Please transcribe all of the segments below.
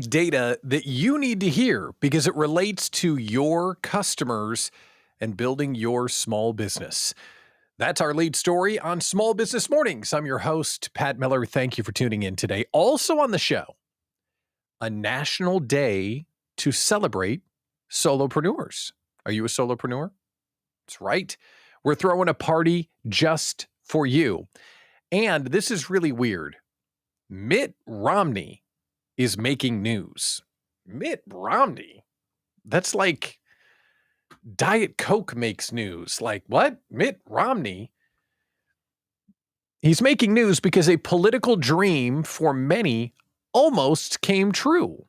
Data that you need to hear because it relates to your customers and building your small business. That's our lead story on Small Business Mornings. I'm your host, Pat Miller. Thank you for tuning in today. Also on the show, a national day to celebrate solopreneurs. Are you a solopreneur? That's right. We're throwing a party just for you. And this is really weird. Mitt Romney is making news. Mitt Romney? That's like Diet Coke makes news. Like, what? Mitt Romney? He's making news because a political dream for many almost came true.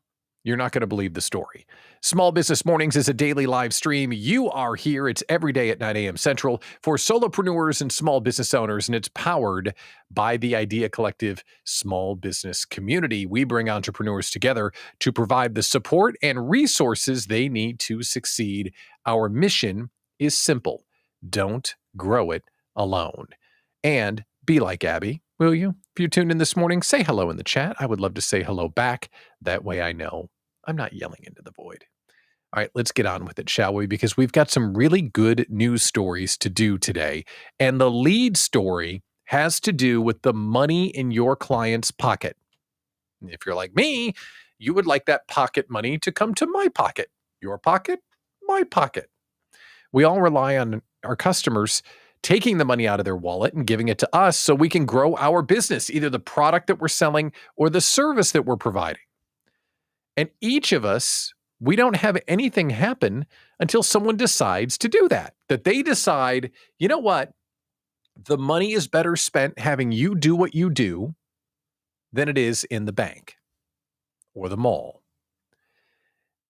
You're not going to believe the story. Small Business Mornings is a daily live stream. You are here. It's every day at 9 a.m. Central for solopreneurs and small business owners, and it's powered by the Idea Collective small business community. We bring entrepreneurs together to provide the support and resources they need to succeed. Our mission is simple. Don't grow it alone. And be like Abby, will you? If you're tuned in this morning, say hello in the chat. I would love to say hello back. That way I know I'm not yelling into the void. All right, let's get on with it, shall we? Because we've got some really good news stories to do today. And the lead story has to do with the money in your client's pocket. If you're like me, you would like that pocket money to come to my pocket. Your pocket, my pocket. We all rely on our customers taking the money out of their wallet and giving it to us so we can grow our business, either the product that we're selling or the service that we're providing. And each of us, we don't have anything happen until someone decides to do that they decide, you know what, the money is better spent having you do what you do than it is in the bank or the mall.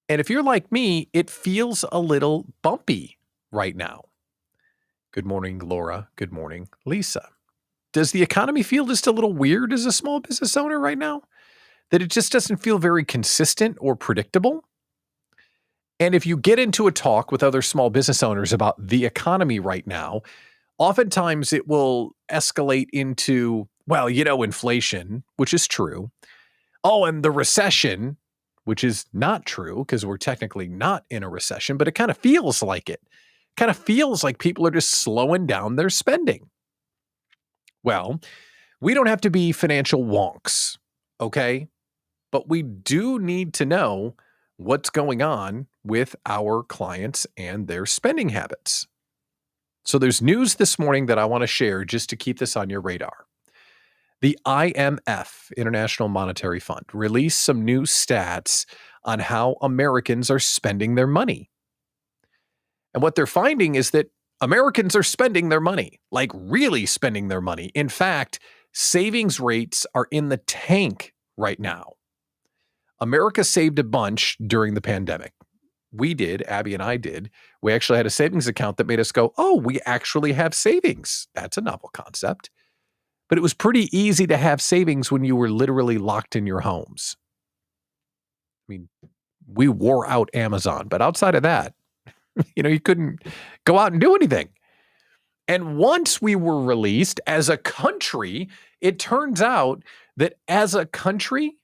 And if you're like me, it feels a little bumpy right now. Good morning, Laura. Good morning, Lisa. Does the economy feel just a little weird as a small business owner right now? That it just doesn't feel very consistent or predictable? And if you get into a talk with other small business owners about the economy right now, oftentimes it will escalate into, well, inflation, which is true. Oh, and the recession, which is not true because we're technically not in a recession, but it kind of feels like it. Kind of feels like people are just slowing down their spending. Well, we don't have to be financial wonks, okay? But we do need to know what's going on with our clients and their spending habits. So there's news this morning that I want to share just to keep this on your radar. The IMF, International Monetary Fund, released some new stats on how Americans are spending their money. And what they're finding is that Americans are spending their money, like really spending their money. In fact, savings rates are in the tank right now. America saved a bunch during the pandemic. We did, Abby and I did. We actually had a savings account that made us go, oh, we actually have savings. That's a novel concept. But it was pretty easy to have savings when you were literally locked in your homes. I mean, we wore out Amazon, but outside of that, you couldn't go out and do anything. And once we were released as a country, it turns out that as a country,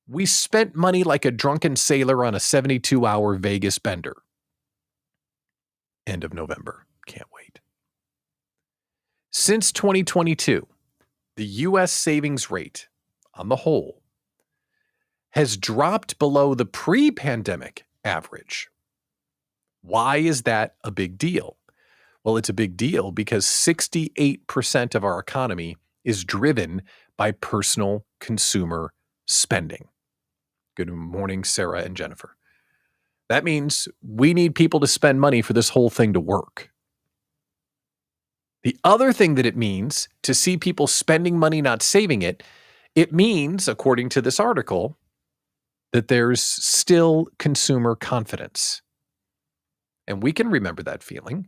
we spent money like a drunken sailor on a 72-hour Vegas bender. End of November. Can't wait. Since 2022, the U.S. savings rate on the whole has dropped below the pre-pandemic average. Why is that a big deal? Well, it's a big deal because 68% of our economy is driven by personal consumer spending. Good morning, Sarah and Jennifer. That means we need people to spend money for this whole thing to work. The other thing that it means to see people spending money, not saving it, it means, according to this article, that there's still consumer confidence. And we can remember that feeling.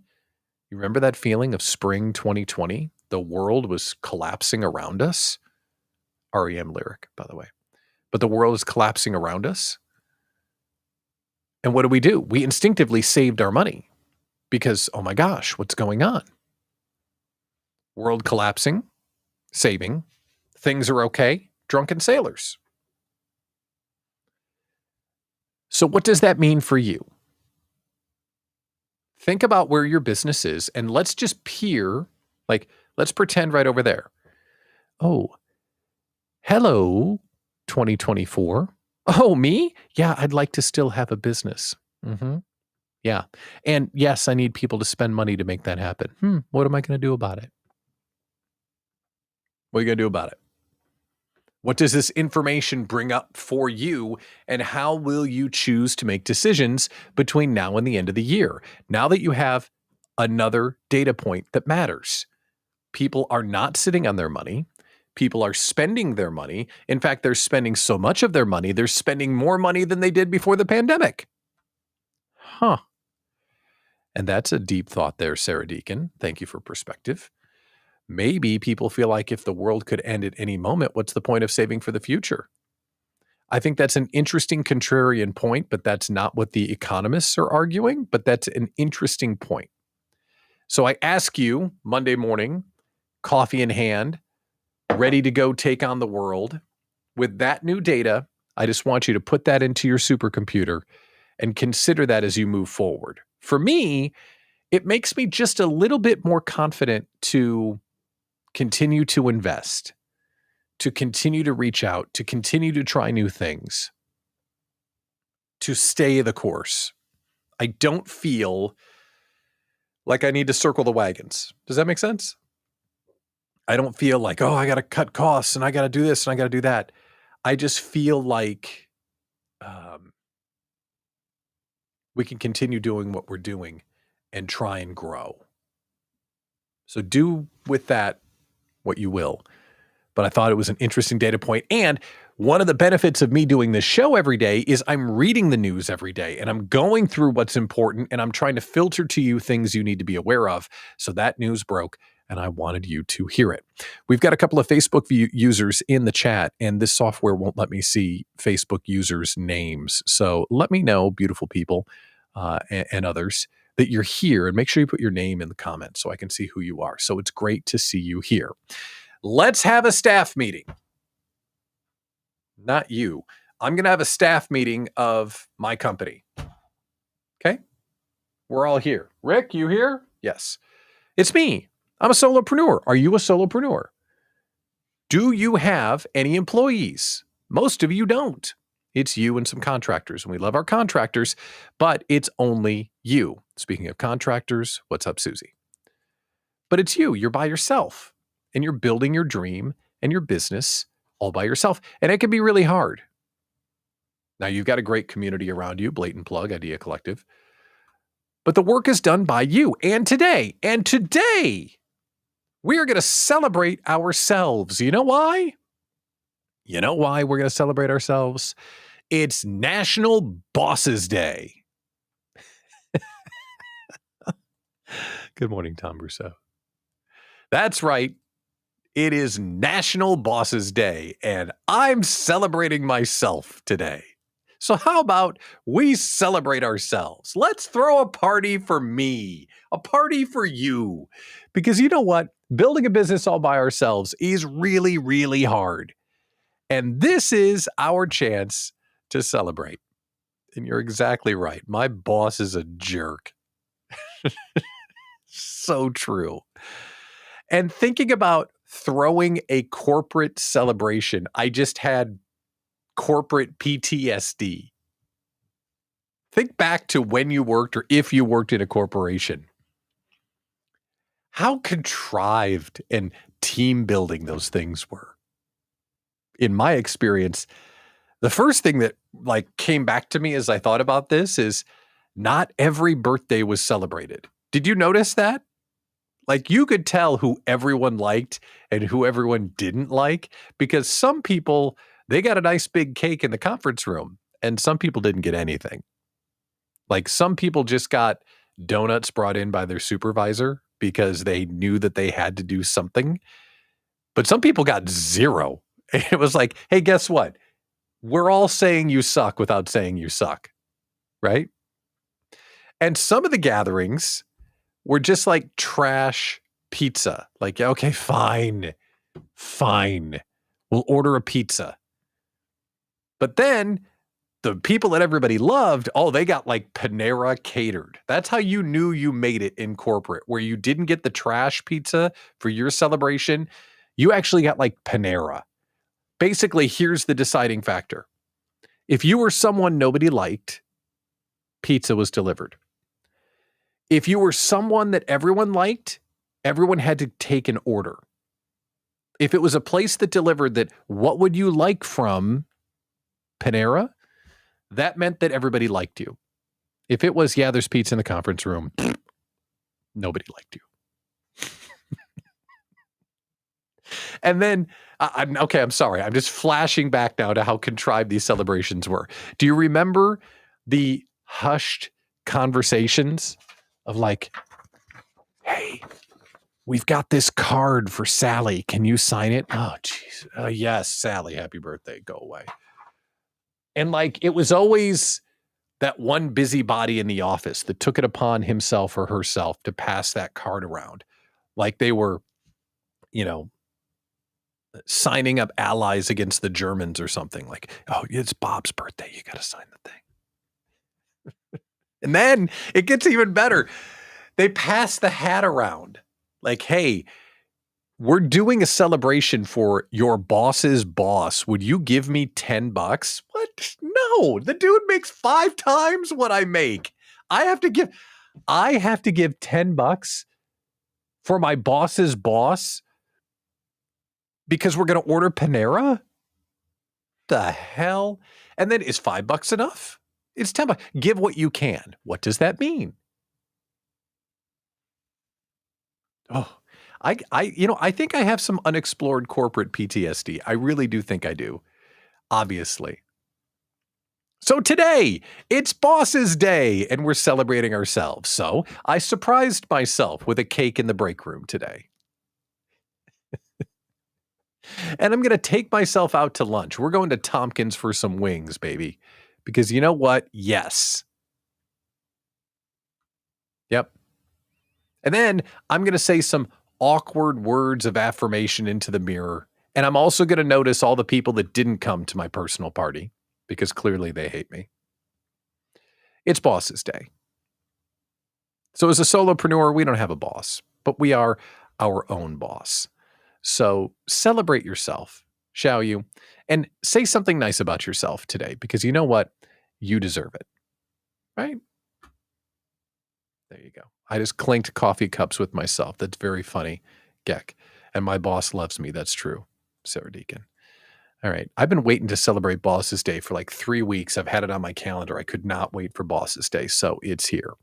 You remember that feeling of spring 2020? The world was collapsing around us. REM lyric, by the way. But the world is collapsing around us. And what do? We instinctively saved our money because, oh my gosh, what's going on? World collapsing, saving, things are okay, drunken sailors. So what does that mean for you? Think about where your business is and let's just let's pretend right over there. Oh, hello, 2024. Oh, me? Yeah, I'd like to still have a business. Yeah. And yes, I need people to spend money to make that happen. What am I going to do about it? What are you going to do about it? What does this information bring up for you, and how will you choose to make decisions between now and the end of the year? Now that you have another data point that matters, people are not sitting on their money. People are spending their money. In fact, they're spending so much of their money, they're spending more money than they did before the pandemic. Huh. And that's a deep thought there, Sarah Deacon. Thank you for perspective. Maybe people feel like if the world could end at any moment, what's the point of saving for the future? I think that's an interesting contrarian point, but that's not what the economists are arguing, but that's an interesting point. So I ask you Monday morning, coffee in hand, ready to go take on the world. With that new data, I just want you to put that into your supercomputer and consider that as you move forward. For me, it makes me just a little bit more confident to continue to invest, to continue to reach out, to continue to try new things, to stay the course. I don't feel like I need to circle the wagons. Does that make sense? I don't feel like, oh, I got to cut costs and I got to do this and I got to do that. I just feel like we can continue doing what we're doing and try and grow. So do with that what you will. But I thought it was an interesting data point. And one of the benefits of me doing this show every day is I'm reading the news every day and I'm going through what's important and I'm trying to filter to you things you need to be aware of. So that news broke and I wanted you to hear it. We've got a couple of Facebook users in the chat, and this software won't let me see Facebook users' names. So let me know, beautiful people and others, that you're here, and make sure you put your name in the comments so I can see who you are. So it's great to see you here. Let's have a staff meeting. Not you. I'm going to have a staff meeting of my company. Okay? We're all here. Rick, you here? Yes. It's me. I'm a solopreneur. Are you a solopreneur? Do you have any employees? Most of you don't. It's you and some contractors, and we love our contractors, but it's only you. Speaking of contractors, what's up, Susie? But it's you. You're by yourself, and you're building your dream and your business all by yourself, and it can be really hard. Now, you've got a great community around you, Blatant Plug, Idea Collective, but the work is done by you. And today, we are going to celebrate ourselves. You know why? You know why we're going to celebrate ourselves? It's National Bosses Day. Good morning, Tom Brousseau. That's right. It is National Bosses Day, and I'm celebrating myself today. So how about we celebrate ourselves? Let's throw a party for me, a party for you. Because you know what? Building a business all by ourselves is really, really hard. And this is our chance to celebrate. And you're exactly right. My boss is a jerk. So true. And thinking about throwing a corporate celebration, I just had corporate PTSD. Think back to when you worked, or if you worked in a corporation. How contrived and team building those things were. In my experience, the first thing that came back to me as I thought about this is not every birthday was celebrated. Did you notice that? You could tell who everyone liked and who everyone didn't like, because some people, they got a nice big cake in the conference room and some people didn't get anything. Some people just got donuts brought in by their supervisor because they knew that they had to do something. But some people got zero. It was like, hey, guess what? We're all saying you suck without saying you suck, right? And some of the gatherings were just like trash pizza. Okay, fine. We'll order a pizza. But then the people that everybody loved, oh, they got like Panera catered. That's how you knew you made it in corporate, where you didn't get the trash pizza for your celebration. You actually got like Panera. Basically, here's the deciding factor. If you were someone nobody liked, pizza was delivered. If you were someone that everyone liked, everyone had to take an order. If it was a place that delivered that, what would you like from Panera? That meant that everybody liked you. If it was, yeah, there's pizza in the conference room, nobody liked you. And then, I'm sorry. I'm just flashing back now to how contrived these celebrations were. Do you remember the hushed conversations of like, hey, we've got this card for Sally. Can you sign it? Oh, geez. Yes, Sally, happy birthday. Go away. And like, it was always that one busybody in the office that took it upon himself or herself to pass that card around. Like they were, signing up allies against the Germans or something. Like, oh, it's Bob's birthday. You got to sign the thing. And then it gets even better. They pass the hat around. Like, hey, we're doing a celebration for your boss's boss. Would you give me $10? What? No, the dude makes 5 times what I make. I have to give $10 for my boss's boss because we're going to order Panera? The hell? And then is $5 enough? It's $10. Give what you can. What does that mean? Oh, I think I have some unexplored corporate PTSD. I really do think I do. Obviously. So today, it's Boss's Day, and we're celebrating ourselves. So I surprised myself with a cake in the break room today. And I'm going to take myself out to lunch. We're going to Tompkins for some wings, baby. Because you know what? Yes. Yep. And then I'm going to say some awkward words of affirmation into the mirror. And I'm also going to notice all the people that didn't come to my personal party because clearly they hate me. It's Boss's Day. So as a solopreneur, we don't have a boss, but we are our own boss. So celebrate yourself, shall you? And say something nice about yourself today because you know what? You deserve it, right? There you go. I just clinked coffee cups with myself. That's very funny, Geck. And my boss loves me. That's true, Sarah Deacon. All right. I've been waiting to celebrate Boss's Day for like 3 weeks. I've had it on my calendar. I could not wait for Boss's Day, so it's here.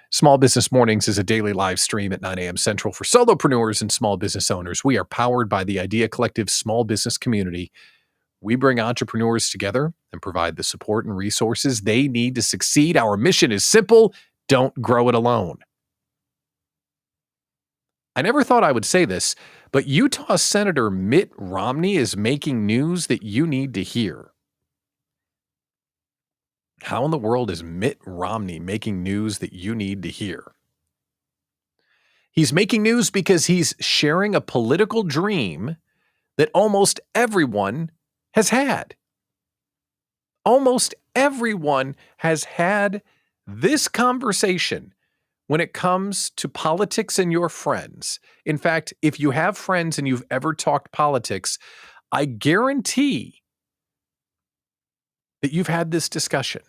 Small Business Mornings is a daily live stream at 9 a.m. Central for solopreneurs and small business owners. We are powered by the Idea Collective small business community. We bring entrepreneurs together and provide the support and resources they need to succeed. Our mission is simple. Don't grow it alone. I never thought I would say this, but Utah Senator Mitt Romney is making news that you need to hear. How in the world is Mitt Romney making news that you need to hear? He's making news because he's sharing a political dream that almost everyone has had. Almost everyone has had this conversation when it comes to politics and your friends. In fact, if you have friends and you've ever talked politics, I guarantee that you've had this discussion.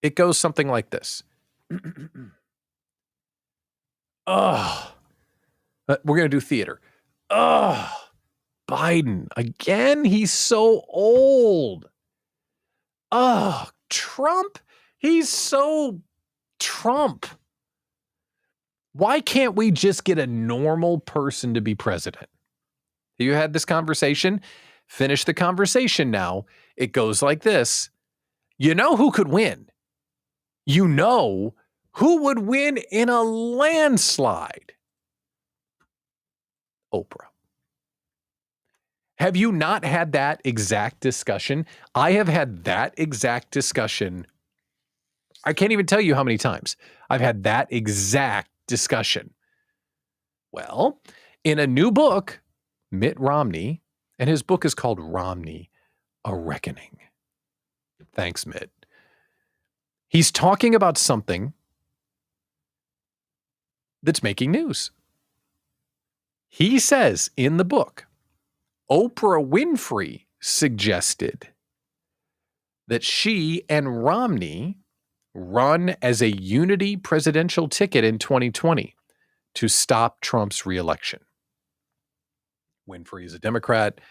It goes something like this. Oh, we're going to do theater. Oh, Biden again. He's so old. Oh, Trump. He's so Trump. Why can't we just get a normal person to be president? You had this conversation. Finish the conversation now. It goes like this. You know who could win? You know who would win in a landslide? Oprah. Have you not had that exact discussion? I have had that exact discussion. I can't even tell you how many times I've had that exact discussion. Well, in a new book, Mitt Romney, and his book is called Romney, A Reckoning. Thanks, Mitt. He's talking about something that's making news. He says in the book, Oprah Winfrey suggested that she and Romney run as a unity presidential ticket in 2020 to stop Trump's reelection. Winfrey is a Democrat.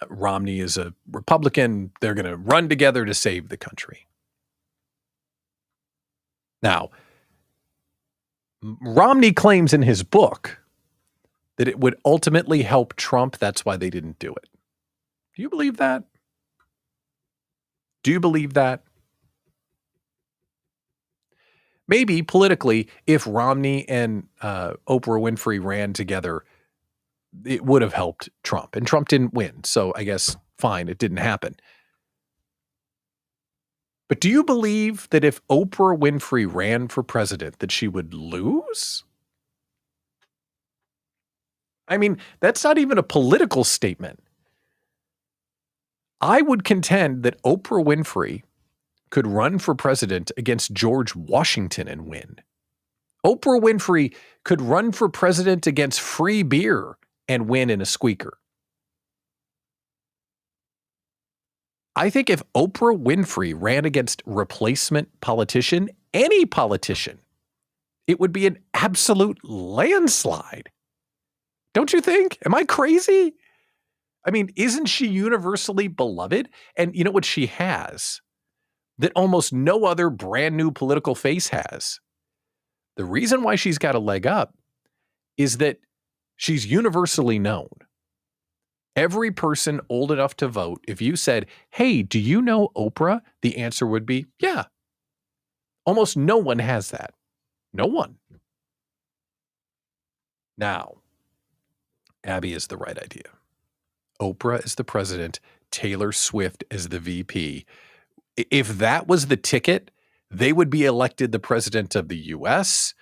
Romney is a Republican. They're going to run together to save the country. Now, Romney claims in his book that it would ultimately help Trump. That's why they didn't do it. Do you believe that? Do you believe that? Maybe politically, if Romney and Oprah Winfrey ran together, it would have helped Trump. And Trump didn't win. So I guess, fine, it didn't happen. But do you believe that if Oprah Winfrey ran for president, that she would lose? I mean, that's not even a political statement. I would contend that Oprah Winfrey could run for president against George Washington and win. Oprah Winfrey could run for president against free beer and win in a squeaker. I think if Oprah Winfrey ran against replacement politician, any politician, it would be an absolute landslide. Don't you think? Am I crazy? I mean, isn't she universally beloved? And you know what she has that almost no other brand new political face has? The reason why she's got a leg up is that she's universally known. Every person old enough to vote, if you said, hey, do you know Oprah? The answer would be, yeah. Almost no one has that. No one. Now, Abby is the right idea. Oprah is the president, Taylor Swift is the VP. If that was the ticket, they would be elected the president of the US,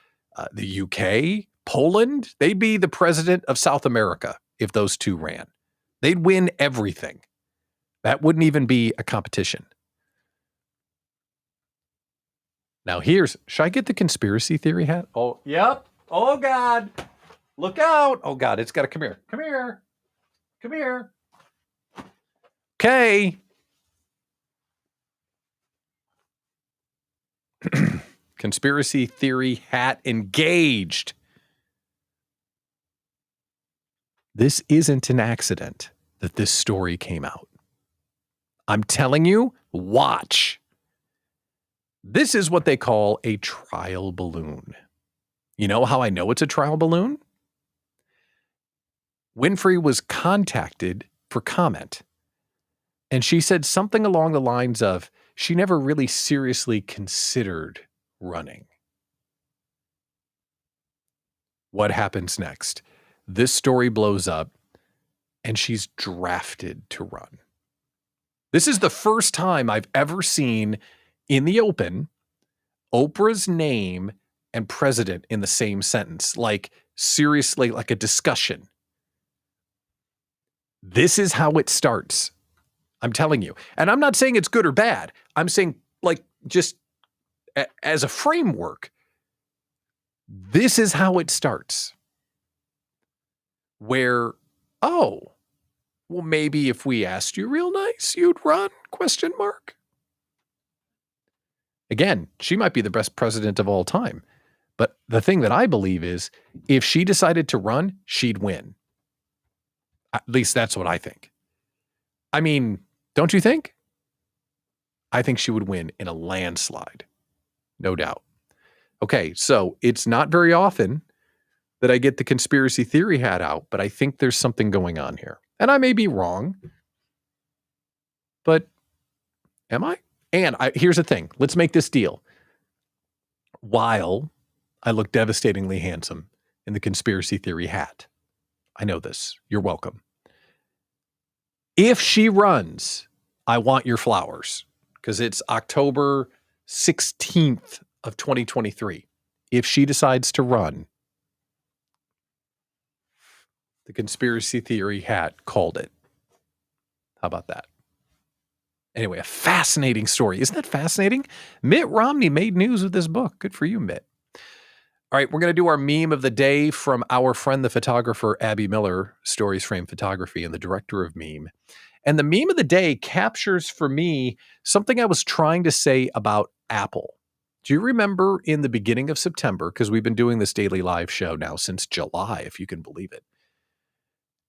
the UK, Poland. They'd be the president of South America if those two ran. They'd win everything. That wouldn't even be a competition. Now should I get the conspiracy theory hat? Oh, yep. Oh, God. Look out. Oh, God, it's got to come here. Come here. Come here. Okay. Conspiracy theory hat engaged. This isn't an accident that this story came out. I'm telling you, watch. This is what they call a trial balloon. You know how I know it's a trial balloon? Winfrey was contacted for comment, and she said something along the lines of, she never really seriously considered running. What happens next? This story blows up, and she's drafted to run. This is the first time I've ever seen in the open Oprah's name and president in the same sentence, like seriously, like a discussion. This is how it starts. I'm telling you. And I'm not saying it's good or bad. I'm saying, like, just as a framework, this is how it starts. Where, oh, well, maybe if we asked you real nice, you'd run? ? Again, she might be the best president of all time. But the thing that I believe is, if she decided to run, she'd win. At least that's what I think. I mean, don't you think? I think she would win in a landslide. No doubt. Okay, so it's not very often that I get the conspiracy theory hat out, but I think there's something going on here. And I may be wrong, but am I? And here's the thing. Let's make this deal. While I look devastatingly handsome in the conspiracy theory hat, I know this. You're welcome. If she runs, I want your flowers because it's October 16th of 2023. If she decides to run, the conspiracy theory hat called it. How about that? Anyway, a fascinating story. Isn't that fascinating? Mitt Romney made news with this book. Good for you, Mitt. All right, we're going to do our meme of the day from our friend, the photographer, Abby Miller, Stories Frame Photography, and the director of Meme. And the meme of the day captures for me something I was trying to say about Apple. Do you remember in the beginning of September, because we've been doing this daily live show now since July, if you can believe it.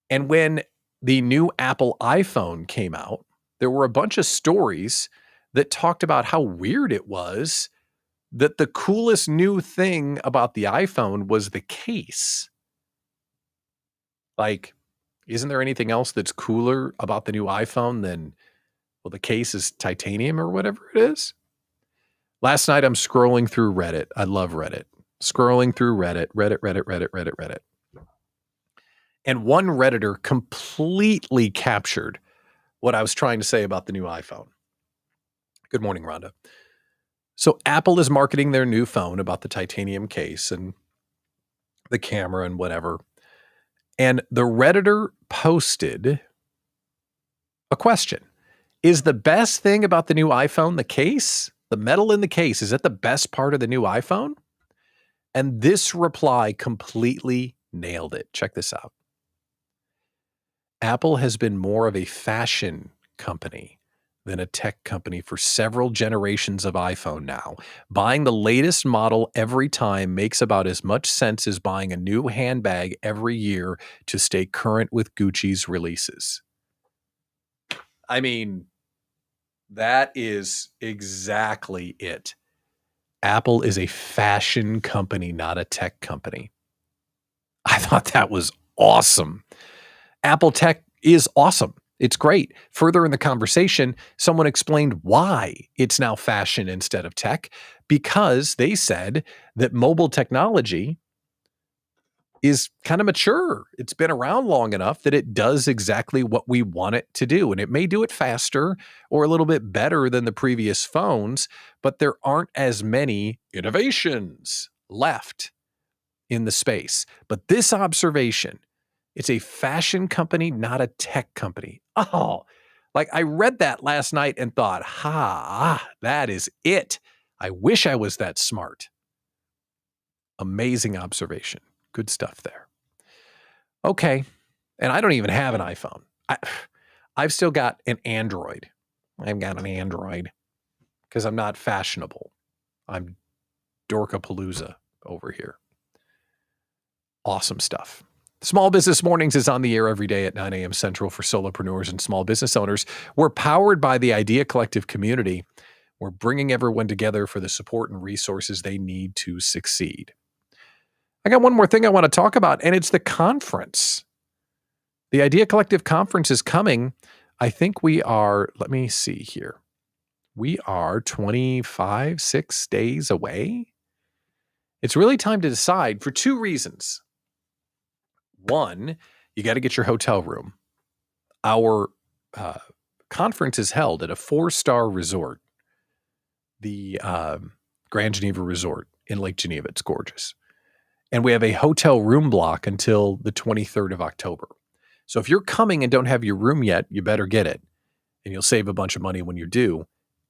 And when the new Apple iPhone came out, there were a bunch of stories that talked about how weird it was that the coolest new thing about the iPhone was the case. Like, isn't there anything else that's cooler about the new iPhone than, well, the case is titanium or whatever it is? Last night, I'm scrolling through Reddit. I love Reddit. Scrolling through Reddit. And one Redditor completely captured what I was trying to say about the new iPhone. Good morning, Rhonda. So Apple is marketing their new phone about the titanium case and the camera and whatever. And the Redditor posted a question. Is the best thing about the new iPhone the case? The metal in the case, is that the best part of the new iPhone? And this reply completely nailed it. Check this out. Apple has been more of a fashion company than a tech company for several generations of iPhone now. Buying the latest model every time makes about as much sense as buying a new handbag every year to stay current with Gucci's releases. I mean, that is exactly it. Apple is a fashion company, not a tech company. I thought that was awesome. Apple Tech is awesome. It's great. Further in the conversation, someone explained why it's now fashion instead of tech, because they said that mobile technology is kind of mature. It's been around long enough that it does exactly what we want it to do. And it may do it faster or a little bit better than the previous phones, but there aren't as many innovations left in the space. But this observation, it's a fashion company, not a tech company. Oh, like I read that last night and thought, that is it. I wish I was that smart. Amazing observation. Good stuff there. Okay. And I don't even have an iPhone. I've still got an Android. I've got an Android because I'm not fashionable. I'm Dorkapalooza over here. Awesome stuff. Small Business Mornings is on the air every day at 9 a.m. Central for solopreneurs and small business owners. We're powered by the Idea Collective community. We're bringing everyone together for the support and resources they need to succeed. I got one more thing I want to talk about, and it's the conference. The Idea Collective conference is coming. I think we are, let me see here. We are 6 days away. It's really time to decide for two reasons. One, you got to get your hotel room. Our conference is held at a 4-star resort, the Grand Geneva Resort in Lake Geneva. It's gorgeous. And we have a hotel room block until the 23rd of October. So if you're coming and don't have your room yet, you better get it. And you'll save a bunch of money when you're due.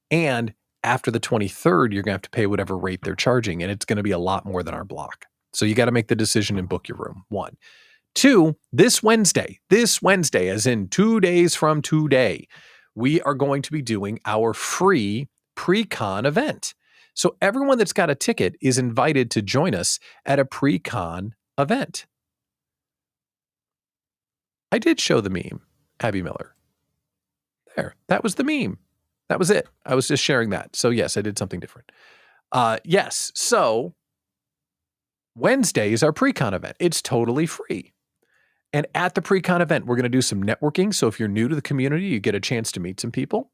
And after the 23rd, you're going to have to pay whatever rate they're charging. And it's going to be a lot more than our block. So you got to make the decision and book your room. One. Two, this Wednesday, as in 2 days from today, we are going to be doing our free pre-con event. So everyone that's got a ticket is invited to join us at a pre-con event. I did show the meme, Abby Miller. There, that was the meme. That was it. I was just sharing that. So yes, I did something different. Yes, so Wednesday is our pre-con event. It's totally free. And at the pre-con event, we're going to do some networking. So if you're new to the community, you get a chance to meet some people.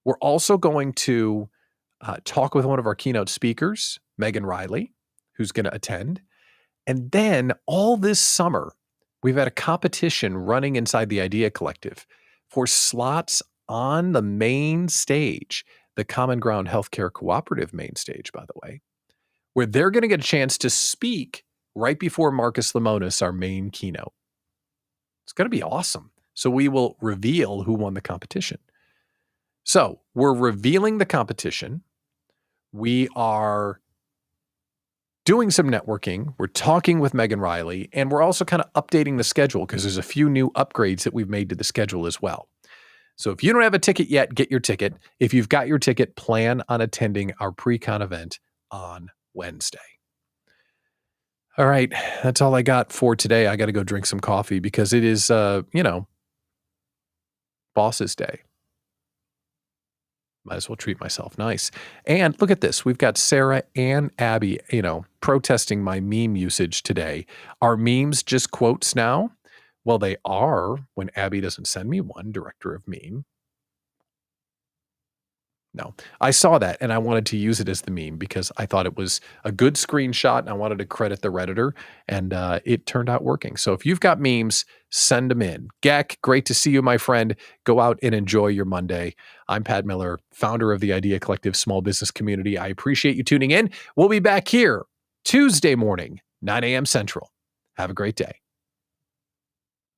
We're also going to talk with one of our keynote speakers, Megan Riley, who's going to attend. And then all this summer, we've had a competition running inside the Idea Collective for slots on the main stage, the Common Ground Healthcare Cooperative main stage, by the way, where they're going to get a chance to speak right before Marcus Lemonis, our main keynote. It's going to be awesome. So we will reveal who won the competition. So we're revealing the competition. We are doing some networking. We're talking with Megan Riley, and we're also kind of updating the schedule because there's a few new upgrades that we've made to the schedule as well. So if you don't have a ticket yet, get your ticket. If you've got your ticket, plan on attending our pre-con event on Wednesday. All right, that's all I got for today. I got to go drink some coffee because it is, boss's day. Might as well treat myself nice. And look at this. We've got Sarah and Abby, protesting my meme usage today. Are memes just quotes now? Well, they are when Abby doesn't send me one, director of meme. No, I saw that and I wanted to use it as the meme because I thought it was a good screenshot and I wanted to credit the Redditor, and it turned out working. So if you've got memes, send them in. Gak, great to see you, my friend. Go out and enjoy your Monday. I'm Pat Miller, founder of the Idea Collective Small Business Community. I appreciate you tuning in. We'll be back here Tuesday morning, 9 a.m. Central. Have a great day.